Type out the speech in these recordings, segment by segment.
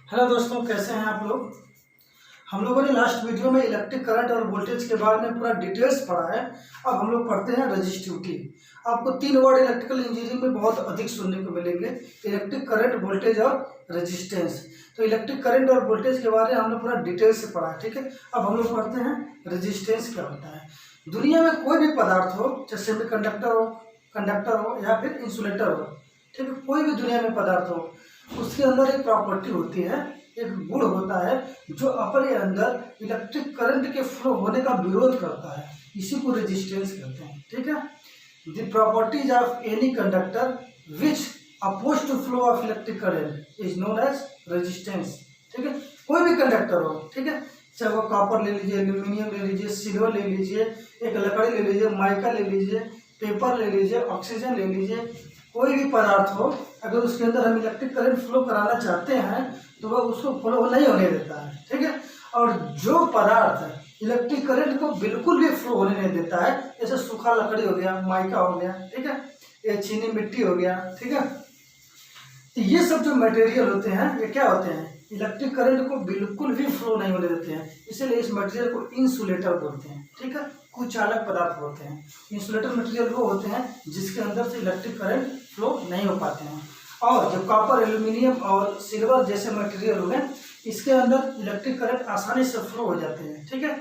Hello दोस्तों, कैसे हैं आप लोग। हम लोगों ने लास्ट वीडियो में इलेक्ट्रिक करंट और वोल्टेज के बारे में पूरा डिटेल्स पढ़ा है। अब हम लोग पढ़ते हैं रजिस्टिविटी। आपको 3 वर्ड इलेक्ट्रिकल इंजीनियरिंग में बहुत अधिक सुनने को मिलेंगे, इलेक्ट्रिक करंट, वोल्टेज और रेजिस्टेंस। तो इलेक्ट्रिक करंट और वोल्टेज के बारे में हमने पूरा डिटेल से पढ़ा है, ठीक है। अब हम लोग पढ़ते हैं रजिस्टेंस क्या होता है। दुनिया में कोई भी पदार्थ हो, चाहे सेमी कंडक्टर हो या फिर इंसुलेटर हो, ठीक है, कोई भी दुनिया में पदार्थ हो, उसके अंदर एक प्रॉपर्टी होती है, एक गुण होता है जो अपने अंदर इलेक्ट्रिक करंट के फ्लो होने का विरोध करता है। इसी को रेजिस्टेंस कहते हैं, ठीक है। The properties of any conductor which oppose to flow of electric current is known as resistance, ठीक है। कोई भी कंडक्टर हो, ठीक है, चाहे वो कॉपर ले लीजिए, एल्यूमिनियम ले लीजिए, सिल्वर ले लीजिए, एक लकड़ी ले लीजिए, माइका ले लीजिए, पेपर ले लीजिए, ऑक्सीजन ले लीजिए, कोई भी पदार्थ हो, अगर उसके अंदर हम इलेक्ट्रिक करंट फ्लो कराना चाहते हैं तो वह उसको फ्लो नहीं होने देता है, ठीक है। और जो पदार्थ इलेक्ट्रिक करंट को बिल्कुल भी फ्लो होने नहीं देता है, जैसे सूखा लकड़ी हो गया, माइका हो गया, ठीक है, ये चीनी मिट्टी हो गया, ठीक है, तो ये सब जो मटेरियल होते हैं ये क्या होते हैं, इलेक्ट्रिक करंट को बिल्कुल भी फ्लो नहीं होने देते हैं। इसीलिए इस मटेरियल को इंसुलेटर बोलते हैं, ठीक है, कुचालक पदार्थ बोलते हैं। इंसुलेटर मटेरियल वो होते हैं जिसके अंदर से इलेक्ट्रिक करंट फ्लो नहीं हो पाते हैं। और जो कॉपर, एल्यूमिनियम और सिल्वर जैसे मटेरियल हो गए, इसके अंदर इलेक्ट्रिक करंट आसानी से फ्लो हो जाते हैं, ठीक है,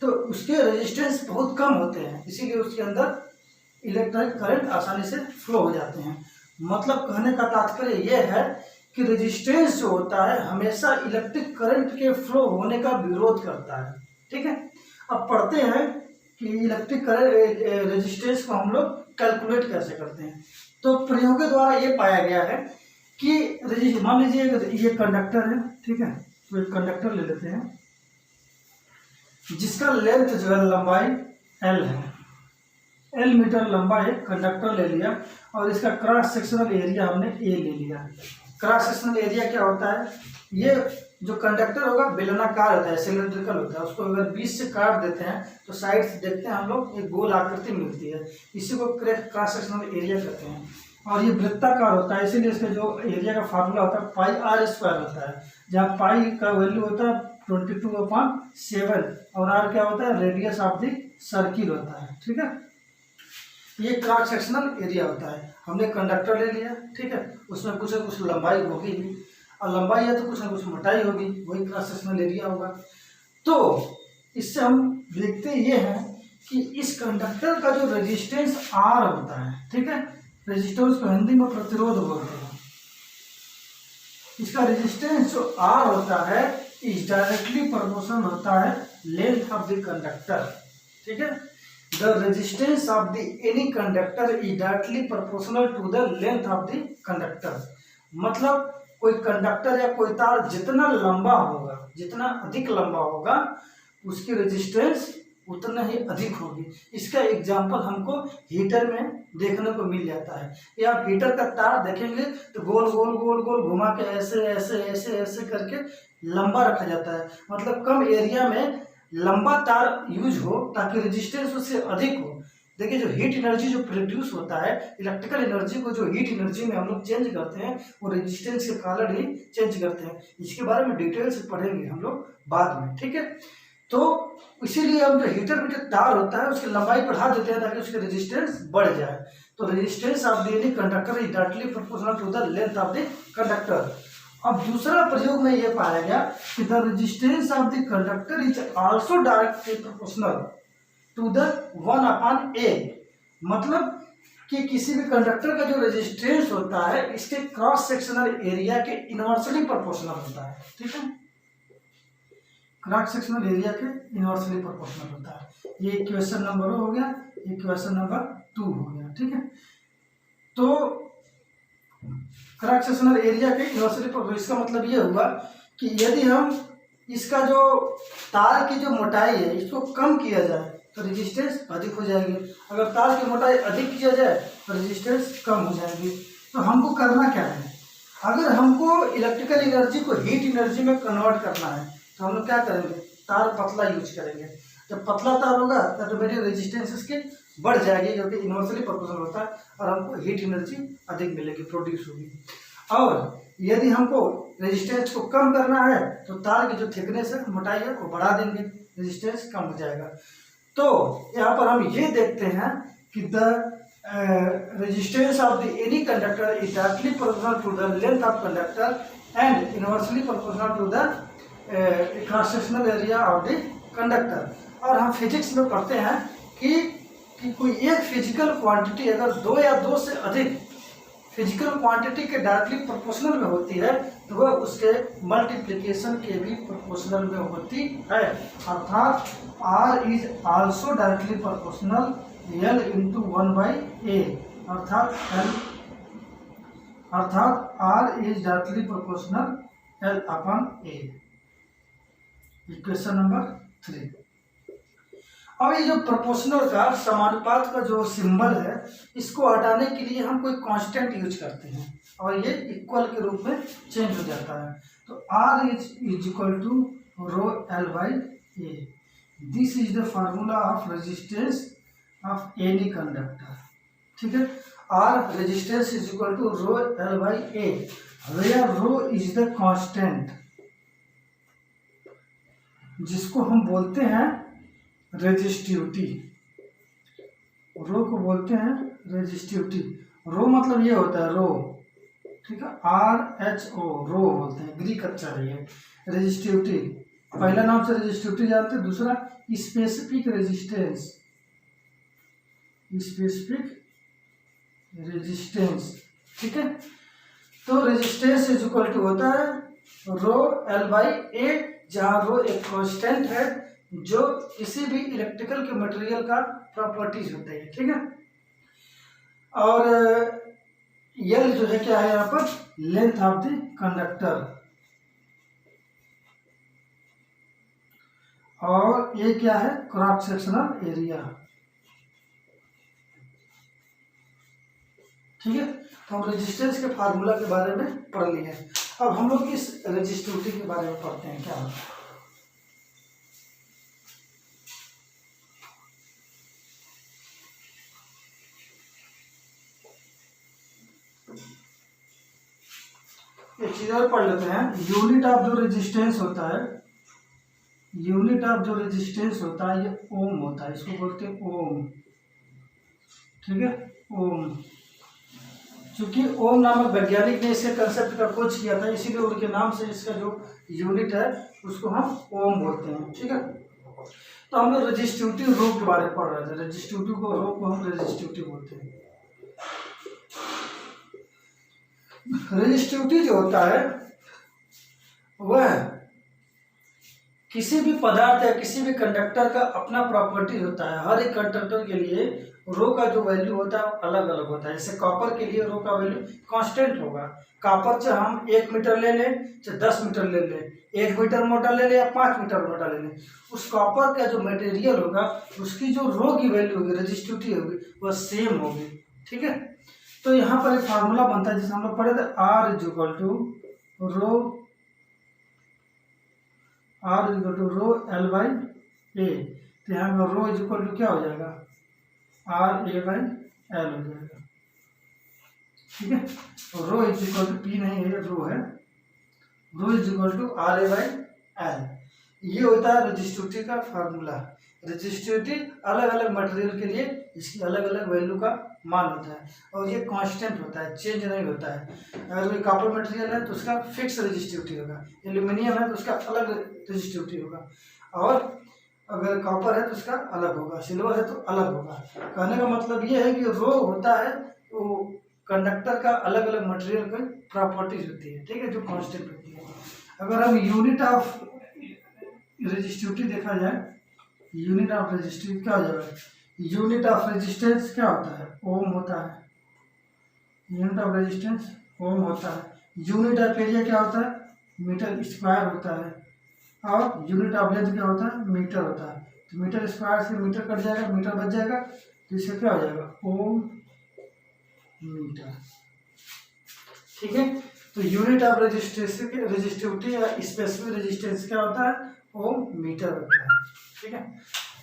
तो उसके रेजिस्टेंस बहुत कम होते हैं, इसीलिए उसके अंदर इलेक्ट्रिक करंट आसानी से फ्लो हो जाते हैं। मतलब कहने का तात्पर्य यह है कि रेजिस्टेंस जो होता है हमेशा इलेक्ट्रिक करंट के फ्लो होने का विरोध करता है, ठीक है। अब पढ़ते हैं कि इलेक्ट्रिक करंट रेजिस्टेंस को हम लोग कैलकुलेट कैसे करते हैं। तो प्रयोगों द्वारा ये पाया गया है कि मान लीजिए ये कंडक्टर है, ठीक है, तो एक कंडक्टर ले लेते हैं जिसका लेंथ जो है लंबाई L है, L मीटर लंबा एक कंडक्टर ले लिया और इसका क्रॉस सेक्शनल एरिया हमने A ले लिया। क्रॉस सेक्शनल एरिया क्या होता है, ये जो कंडक्टर होगा बेलनाकार होता है, सिलेंड्रिकल होता है, उसको अगर बीच से काट देते हैं तो साइड से देखते हैं हम लोग एक गोल आकृति मिलती है, इसी को क्रॉस सेक्शनल एरिया कहते हैं। और ये वृत्ताकार होता है, इसीलिए इसका जो एरिया का फार्मूला होता है पाई आर स्क्वायर होता है, जहाँ पाई का वैल्यू होता है 22/7 और आर क्या होता है, रेडियस ऑफ द सर्किल होता है, ठीक है। ये क्रॉस सेक्शनल एरिया होता है। हमने कंडक्टर ले लिया, ठीक है, उसमें कुछ न कुछ लंबाई होगी और लंबाई है तो कुछ न कुछ मोटाई होगी, वही क्रॉस सेक्शनल एरिया होगा। तो इससे हम देखते ये हैं कि इस कंडक्टर का जो रेजिस्टेंस आर होता है, ठीक है, रेजिस्टेंस को हिंदी में प्रतिरोध बोलते हैं। इसका रेजिस्टेंस जो आर होता है इज डायरेक्टली प्रोपोर्शनल होता है लेंथ ऑफ द कंडक्टर, ठीक है। The resistance of the any conductor is directly proportional to the length of the conductor। मतलब कोई कंडक्टर या कोई तार जितना लंबा होगा, जितना अधिक लंबा होगा, उसकी रेजिस्टेंस उतना ही अधिक होगी। इसका एग्जांपल हमको हीटर में देखने को मिल जाता है। या आप हीटर का तार देखेंगे तो गोल गोल गोल गोल घुमा के ऐसे ऐसे ऐसे ऐसे करके लंबा रखा जाता है। मतलब कम एरिया में लंबा तार यूज हो ताकि रेजिस्टेंस उससे अधिक हो। देखिए, जो हीट एनर्जी जो प्रोड्यूस होता है, इलेक्ट्रिकल एनर्जी को जो हीट एनर्जी में हम लोग चेंज करते हैं, वो रेजिस्टेंस के कारण ही चेंज करते हैं। इसके बारे में डिटेल से पढ़ेंगे हम लोग बाद में, ठीक है। तो इसीलिए हम जो हीटर में जो तार होता है उसकी लंबाई बढ़ा देते हैं ताकि उसकी रेजिस्टेंस बढ़ जाए। तो resistance of the any conductor is directly proportional to the length of the conductor. अब दूसरा प्रयोग में यह पाया गया कि the resistance of the conductor is also directly proportional to the 1/A। मतलब कि किसी भी कंडक्टर का जो रेजिस्टेंस होता है इसके क्रॉस सेक्शनल एरिया के इनवर्सली प्रोपोर्शनल होता है, ठीक है, क्रॉस सेक्शनल एरिया के इनवर्सली प्रोपोर्शनल होता है। ये इक्वेशन नंबर 1 हो गया, इक्वेशन नंबर 2 हो गया, ठीक है। तो क्रॉस सेक्शनल एरिया के इनवर्सली प्रोपोर्शनल, इसका मतलब ये हुआ कि यदि हम इसका जो तार की जो मोटाई है इसको कम किया जाए तो रेजिस्टेंस अधिक हो जाएगी, अगर तार की मोटाई अधिक किया जाए तो रेजिस्टेंस कम हो जाएगी। तो हमको करना क्या है, अगर हमको इलेक्ट्रिकल एनर्जी को हीट एनर्जी में कन्वर्ट करना है तो हम लोग क्या करेंगे, तार पतला यूज करेंगे। जब पतला तार होगा तो ऑटोमेटिक रेजिस्टेंस इसकी बढ़ जाएगी, जो कि इनवर्सली प्रोपोर्शनल होता है, और हमको हीट एनर्जी अधिक मिलेगी, प्रोड्यूस होगी। और यदि हमको रेजिस्टेंस को कम करना है तो तार की जो थिकनेस है, मोटाई है, वो बढ़ा देंगे, रेजिस्टेंस कम हो जाएगा। तो यहाँ पर हम ये देखते हैं कि the resistance of the any conductor is directly proportional to the length of conductor and inversely proportional to the cross sectional area of the conductor. और हम फिजिक्स में पढ़ते हैं कि कोई एक फिजिकल क्वांटिटी अगर दो या दो से अधिक फिजिकल क्वांटिटी के डायरेक्टली प्रोपोर्शनल में होती है तो वह उसके मल्टीप्लिकेशन के भी प्रोपोर्शनल में होती है। अर्थात R is also directly proportional L into 1/A। अर्थात R is directly proportional L upon A। Equation number 3। अब ये जो प्रोपोर्शनल का समानुपात का जो सिंबल है, इसको हटाने के लिए हम कोई कांस्टेंट यूज करते हैं और ये इक्वल के रूप में चेंज हो जाता है। तो R is equal to rho L by A। This is the formula of resistance of any conductor. ठीक है, R resistance is equal to rho L by A, where rho is the constant जिसको हम बोलते हैं resistivity. रो को बोलते हैं resistivity. रो मतलब ये होता है रो, ठीक है, RHO, रो बोलते हैं, ग्रीक अक्षर है ये। रेजिस्टिविटी पहला नाम से रेजिस्टिविटी जानते हैं, दूसरा स्पेसिफिक रेजिस्टेंस, स्पेसिफिक रेजिस्टेंस। ठीक है, तो रेजिस्टेंस इज इक्वल टू होता है रो L बाई A, जहाँ रो एक कांस्टेंट है जो किसी भी इलेक्ट्रिकल के मटेरियल का प्रॉपर्टीज होते हैं। ठीक है, और L जो है क्या है यहाँ पर, लेंथ ऑफ द कंडक्टर, और ये क्या है, क्रॉस सेक्शनल एरिया। ठीक है, तो हम रेजिस्टेंस के फार्मूला के बारे में पढ़ लिए। अब हम लोग इस रेजिस्टिविटी के बारे में पढ़ते हैं क्या होता है। एक चीज और पढ़ लेते हैं। यूनिट ऑफ जो रेजिस्टेंस होता है, यूनिट ऑफ जो रेजिस्टेंस होता है ये ओम होता है, इसको बोलते हैं ओम। ठीक है, ओम। चूंकि ओम नामक वैज्ञानिक ने इसके कंसेप्ट का खोज किया था, इसीलिए उनके नाम से इसका जो यूनिट है उसको हम ओम बोलते हैं। ठीक है, तो हम लोग रेजिस्टिविटी रो के बारे में पढ़ रहे थे। रेजिस्टिविटी को, रो को हम रेजिस्टिविटी बोलते हैं। रेजिस्टिविटी जो होता है वह किसी भी पदार्थ या किसी भी कंडक्टर का अपना प्रॉपर्टी होता है। हर एक कंडक्टर के लिए रो का जो वैल्यू होता है अलग अलग होता है। जैसे कॉपर के लिए रो का वैल्यू कांस्टेंट होगा। कॉपर चाहे हम 1 मीटर ले लें चाहे 10 मीटर ले लें, 1 मीटर मोटा ले लें या 5 मीटर मोटा ले लें, उस कॉपर का जो मटेरियल होगा उसकी जो रो की वैल्यू होगी, रेजिस्टिविटी होगी, वह सेम होगी। ठीक है, तो यहाँ पर एक फार्मूला बनता है जिसे हम लोग पढ़े थे, R is equal to rho L by A। तो यहाँ पर रो इज इक्वल टू क्या हो जाएगा, RA बाई L हो जाएगा। ठीक है, तो rho is equal to P नहीं है, रो है, rho is equal to RA by L। ये होता है रेजिस्टिविटी का फार्मूला। रेजिस्टिविटी अलग अलग मटेरियल के लिए इसकी अलग अलग वैल्यू का मान होता है और ये कांस्टेंट होता है, चेंज नहीं होता है। अगर कोई कॉपर मटेरियल है तो उसका फिक्स रेजिस्टिविटी होगा, एल्यूमिनियम है तो उसका अलग रेजिस्टिविटी होगा, और अगर कॉपर है तो उसका अलग होगा, सिल्वर है तो अलग होगा। कहने का मतलब ये है कि रो होता है वो कंडक्टर का अलग अलग मटेरियल की प्रॉपर्टीज होती है। ठीक है, जो कांस्टेंट होती है। अगर हम यूनिट ऑफ रेजिस्टिविटी देखा जाए, यूनिट ऑफ रेजिस्टिविटी क्या हो जाएगा, यूनिट ऑफ रेजिस्टेंस क्या होता है, ओम होता है। यूनिट ऑफ रेजिस्टेंस ओम होता है। यूनिट ऑफ एरिया क्या होता है, मीटर स्क्वायर होता है, और यूनिट ऑफ लेंथ क्या होता है, मीटर होता है। तो मीटर स्क्वायर से मीटर कट जाएगा, मीटर बच जाएगा, तो इसका क्या हो जाएगा, ओम मीटर। ठीक है, तो यूनिट ऑफ रेजिस्टिविटी या स्पेसिफिक रेजिस्टेंस क्या होता है, ओम मीटर होता है। ठीक है,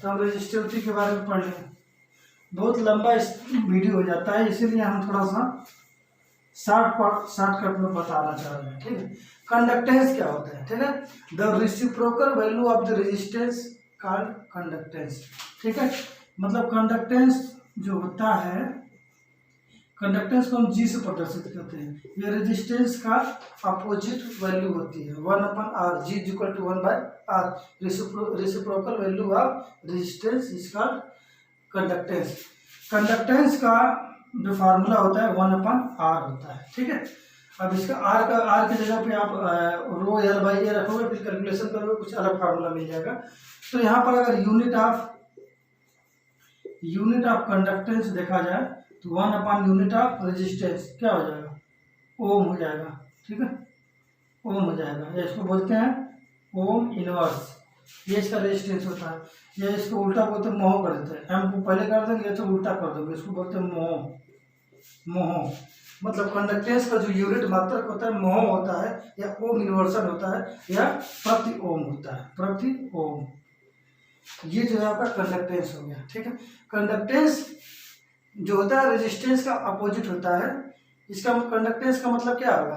तो हम रेजिस्टिविटी के बारे में पढ़ लें। बहुत लंबा इस वीडियो हो जाता है, इसीलिए हम थोड़ा सा शॉर्टकट में बताना चाह रहे हैं, ठीक है। कंडक्टेंस क्या होता है, ठीक है, the reciprocal value of the resistance called conductance, ठीक है। मतलब कंडक्टेंस जो होता है, कंडक्टेंस को हम जी से प्रदर्शित करते हैं। ये रेजिस्टेंस का अपोजिट वैल्यू होती है 1/r, G equal to 1/r, reciprocal value of resistance is called conductance. Conductance का जो फार्मूला होता है 1/r होता है, ठीक है। अब इसका आर की जगह पे आप रो एल बाई ए रखोगे, फिर कैलकुलेशन करोगे, कुछ अलग फार्मूला मिल जाएगा। तो यहाँ पर अगर यूनिट ऑफ कंडक्टेंस देखा जाए तो 1/यूनिट ऑफ रेजिस्टेंस क्या हो जाएगा, ओम हो जाएगा, ठीक है, ओम हो जाएगा। या इसको बोलते हैं ओम इनवर्स, ये इसका रेजिस्टेंस होता है। या इसको उल्टा बोलते हैं मोह कर देते हैं, एम को पहले कर देंगे तो उल्टा कर दोगे, इसको बोलते हैं मोह। मतलब कंडक्टेंस का जो यूनिट मात्रक होता है मोह होता है, या ओम इनवर्सन होता है, या प्रति ओम होता है, प्रति ओम। ये जो है आपका कंडक्टेंस हो गया, ठीक है। कंडक्टेंस जो होता है रेजिस्टेंस का अपोजिट होता है। इसका कंडक्टेंस का मतलब क्या होगा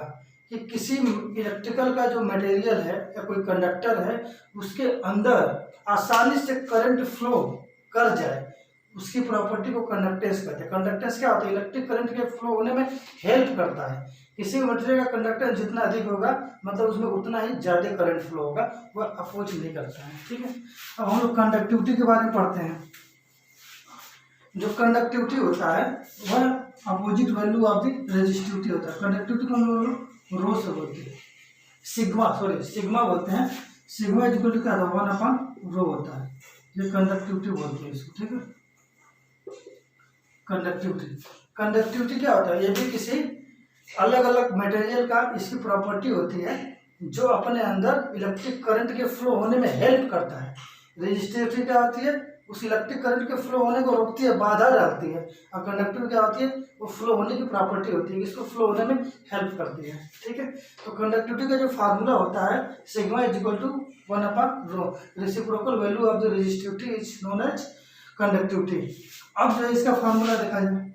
कि किसी इलेक्ट्रिकल का जो मटेरियल है या कोई कंडक्टर है, उसके अंदर आसानी से करंट फ्लो कर जाए, उसकी प्रॉपर्टी को कंडक्टेंस कहते हैं। कंडक्टेंस क्या होता है, इलेक्ट्रिक करंट के फ्लो होने में हेल्प करता है। किसी मटेरियल का कंडक्टेंस जितना अधिक होगा, मतलब उसमें उतना ही ज़्यादा करंट फ्लो होगा, वह अपोज नहीं करता है, ठीक है। अब हम लोग कंडक्टिविटी के बारे में पढ़ते हैं। जो कंडक्टिविटी होता है वह opposite value of the resistivity होता है। कंडक्टिविटी को हम लोग रो से बोलते हैं, सिग्मा बोलते हैं। सिग्मा इक्वल टू क्या होता है, 1/रो होता है। ये कंडक्टिविटी बोलते हैं इसको, ठीक है। कंडक्टिविटी क्या होता है, ये भी किसी अलग अलग मटेरियल का इसकी प्रॉपर्टी होती है जो अपने अंदर इलेक्ट्रिक करंट के फ्लो होने में हेल्प करता है। रेजिस्टिविटी क्या होती है, उस इलेक्ट्रिक करंट के फ्लो होने को रोकती है, बाधा डालती है। और कंडक्टिविटी क्या होती है, वो फ्लो होने की प्रॉपर्टी होती है, इसको फ्लो होने में हेल्प करती है, ठीक है। तो कंडक्टिविटी का जो फार्मूला होता है सिग्मा इज इक्वल टू 1/रो, reciprocal value of the resistivity is known as conductivity. अब जो इसका फार्मूला देखा जाए,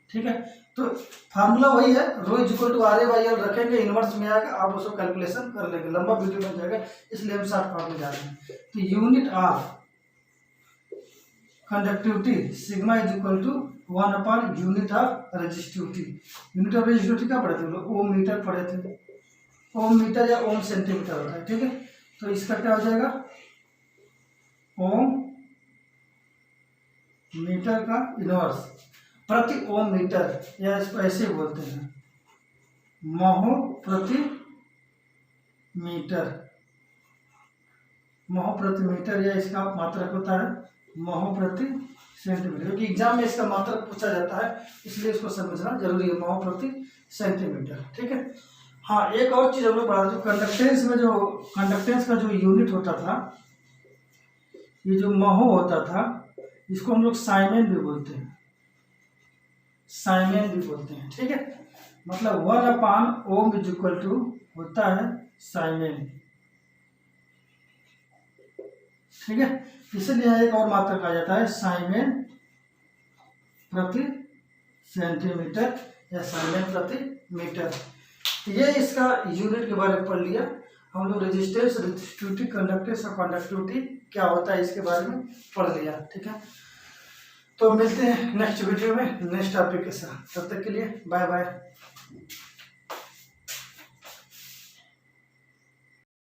ठीक है, तो फार्मूला वही है, rho is equal to RA/L रखेंगे, इनवर्स में आएगा, आप उसको कैलकुलेशन कर लेंगे, लंबा वीडियो बन जाएगा, इसलिए हम शॉर्ट फॉर्म में जा रहे हैं। तो unit of conductivity sigma is equal to 1/यूनिट of resistivity. Unit of resistivity क्या पढ़े थे लोग, ओम मीटर पढ़े थे। ओम मीटर या ओम सेंटीमीटर होता है, ठीक है। तो इसका क्या हो जाएगा, ओम मीटर का इनवर्स प्रति ओम मीटर, या इसको ऐसे ही बोलते हैं महो प्रति मीटर। महो प्रति मीटर, या इसका मात्रक होता है महो प्रति सेंटीमीटर, क्योंकि एग्जाम में इसका मात्रक पूछा जाता है, इसलिए इसको समझना जरूरी है, महो प्रति सेंटीमीटर, ठीक है। हाँ, एक और चीज हम लोग पढ़ा, जो कंडक्टेंस में जो कंडक्टेंस का जो यूनिट होता था, ये जो महो होता था, इसको हम लोग साइमेन भी बोलते हैं, ठीक है। मतलब 1/ओम इज इक्वल टू होता है साइमेन, ठीक है। इसलिए एक और मात्रक आ जाता है साइमेन प्रति सेंटीमीटर या साइमेन प्रति मीटर। तो ये इसका यूनिट के बारे में पढ़ लिया हम लोग। रेजिस्टेंस, रेजिस्टिविटी, कंडक्टेंस और कंडक्टिविटी क्या होता है इसके बारे में पढ़ लिया, ठीक है। तो मिलते हैं नेक्स्ट वीडियो में नेक्स्ट टॉपिक के साथ, तब तक के लिए बाय बाय।